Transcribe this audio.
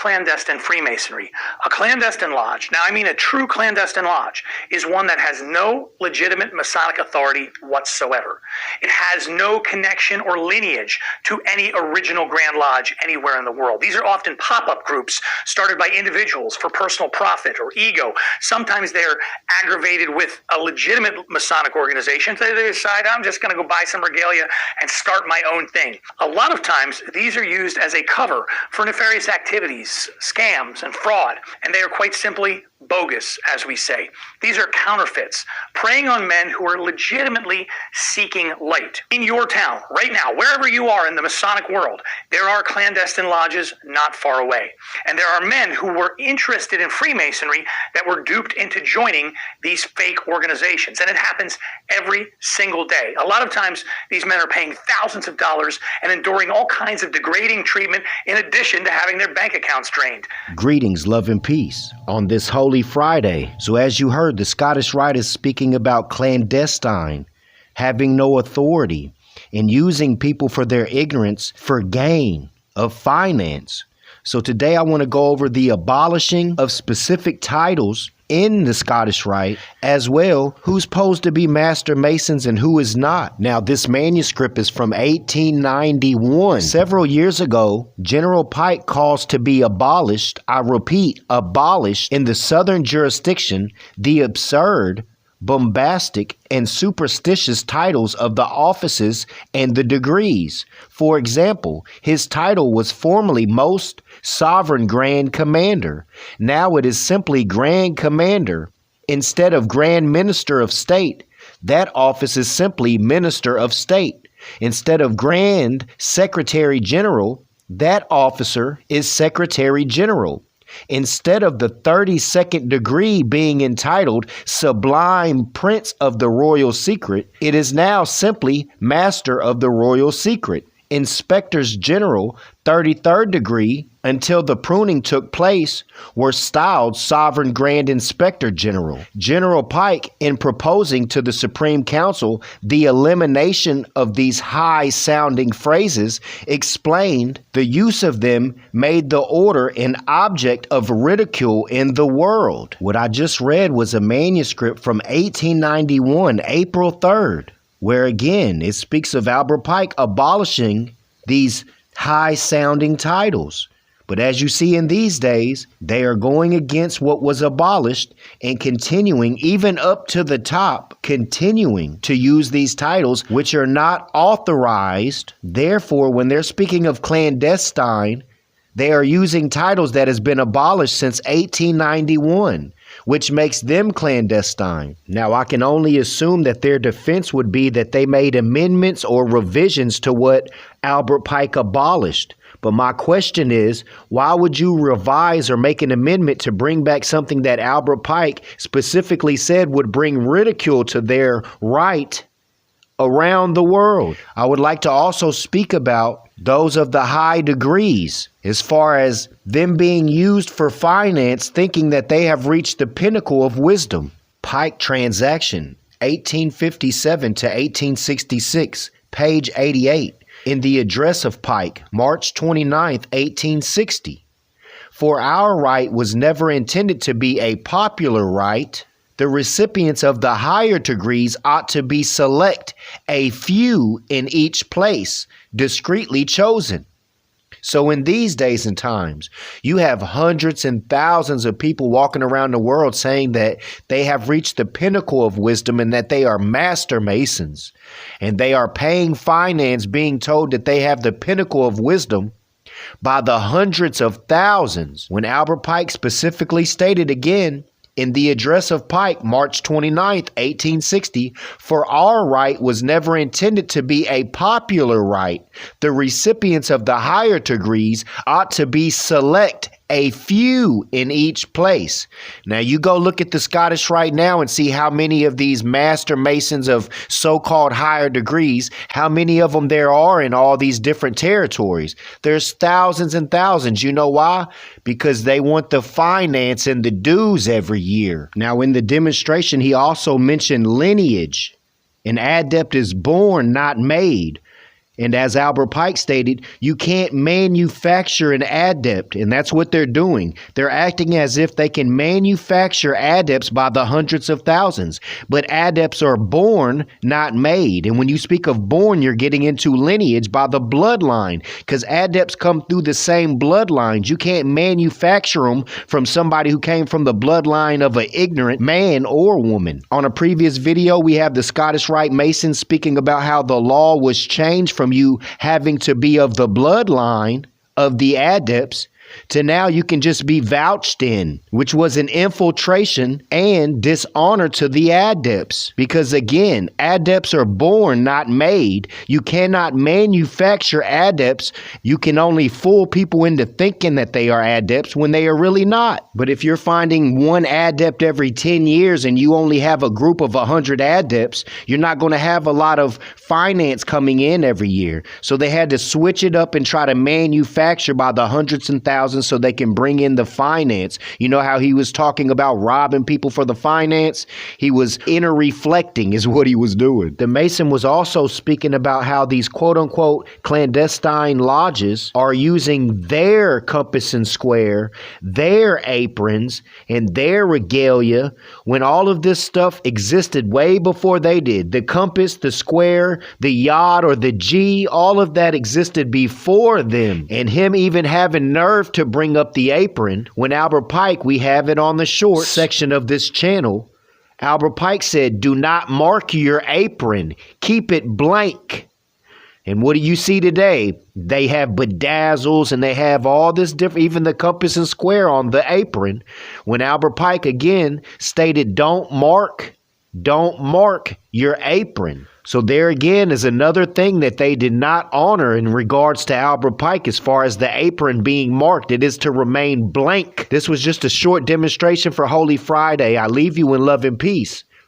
clandestine Freemasonry. A clandestine lodge, now I mean a true clandestine lodge, is one that has no legitimate Masonic authority whatsoever. It has no connection or lineage to any original Grand Lodge anywhere in the world. These are often pop-up groups started by individuals for personal profit or ego. Sometimes they're aggravated with a legitimate Masonic organization, so they decide, I'm just going to go buy some regalia and start my own thing. A lot of times, these are used as a cover for nefarious activities, scams, and fraud, and they are quite simply bogus, as we say. These are counterfeits, preying on men who are legitimately seeking light. In your town, right now, wherever you are in the Masonic world, there are clandestine lodges not far away. And there are men who were interested in Freemasonry that were duped into joining these fake organizations. And it happens every single day. A lot of times, these men are paying thousands of dollars and enduring all kinds of degrading treatment in addition to having their bank accounts drained. Greetings, love and peace on this Holy Friday. So as you heard, the Scottish Rite is speaking about clandestine, having no authority, and using people for their ignorance for gain of finance. So today I want to go over the abolishing of specific titles in the Scottish Rite, as well who's supposed to be Master Masons and who is not. Now, this manuscript is from 1891. Several years ago, General Pike calls to be abolished, I repeat, abolished in the southern jurisdiction, the absurd, bombastic, and superstitious titles of the offices and the degrees. For example, his title was formerly Most Sovereign Grand Commander. Now it is simply Grand Commander. Instead of Grand Minister of State, that office is simply Minister of State. Instead of Grand Secretary General, that officer is Secretary General. Instead of the 32nd degree being entitled Sublime Prince of the Royal Secret, it is now simply Master of the Royal Secret. Inspectors General, 33rd degree, until the pruning took place, were styled Sovereign Grand Inspector General. General Pike, in proposing to the Supreme Council the elimination of these high-sounding phrases, explained the use of them made the order an object of ridicule in the world. What I just read was a manuscript from 1891, April 3rd. Where again, it speaks of Albert Pike abolishing these high-sounding titles. But as you see in these days, they are going against what was abolished and continuing, even up to the top, continuing to use these titles which are not authorized. Therefore, when they're speaking of clandestine, they are using titles that has been abolished since 1891. Which makes them clandestine. Now, I can only assume that their defense would be that they made amendments or revisions to what Albert Pike abolished. But my question is, why would you revise or make an amendment to bring back something that Albert Pike specifically said would bring ridicule to their right around the world? I would like to also speak about those of the high degrees, as far as them being used for finance, thinking that they have reached the pinnacle of wisdom. Pike Transaction, 1857 to 1866, page 88, in the address of Pike, March 29th, 1860. For our rite was never intended to be a popular rite. The recipients of the higher degrees ought to be select, a few in each place, discreetly chosen. So in these days and times, you have hundreds and thousands of people walking around the world saying that they have reached the pinnacle of wisdom and that they are Master Masons. And they are paying finance, being told that they have the pinnacle of wisdom by the hundreds of thousands. When Albert Pike specifically stated again, in the address of Pike, March 29th, 1860, for our rite was never intended to be a popular rite. The recipients of the higher degrees ought to be select, a few in each place. Now you go look at the Scottish Rite now and see how many of these Master Masons of so-called higher degrees, how many of them there are in all these different territories. There's thousands and thousands. You know why? Because they want the finance and the dues every year. Now in the demonstration, he also mentioned lineage. An adept is born, not made. And as Albert Pike stated, you can't manufacture an adept, and that's what they're doing. They're acting as if they can manufacture adepts by the hundreds of thousands. But adepts are born, not made. And when you speak of born, you're getting into lineage by the bloodline, because adepts come through the same bloodlines. You can't manufacture them from somebody who came from the bloodline of an ignorant man or woman. On a previous video, we have the Scottish Rite Mason speaking about how the law was changed from you having to be of the bloodline of the adepts to now you can just be vouched in, which was an infiltration and dishonor to the adepts. Because again, adepts are born, not made. You cannot manufacture adepts. You can only fool people into thinking that they are adepts when they are really not. But if you're finding one adept every 10 years and you only have a group of 100 adepts, you're not going to have a lot of finance coming in every year. So they had to switch it up and try to manufacture by the hundreds and thousands so they can bring in the finance. You know how he was talking about robbing people for the finance? He was inner reflecting is what he was doing. The Mason was also speaking about how these quote unquote clandestine lodges are using their compass and square, their aprons, and their regalia when all of this stuff existed way before they did. The compass, the square, the yod or the G, all of that existed before them. And him even having nerve to bring up the apron, when Albert Pike, we have it on the short section of this channel, Albert Pike said, do not mark your apron, keep it blank. And what do you see today? They have bedazzles and they have all this different, even the compass and square on the apron. When Albert Pike again stated, don't mark your apron. So there again is another thing that they did not honor in regards to Albert Pike as far as the apron being marked. It is to remain blank. This was just a short demonstration for Holy Friday. I leave you in love and peace.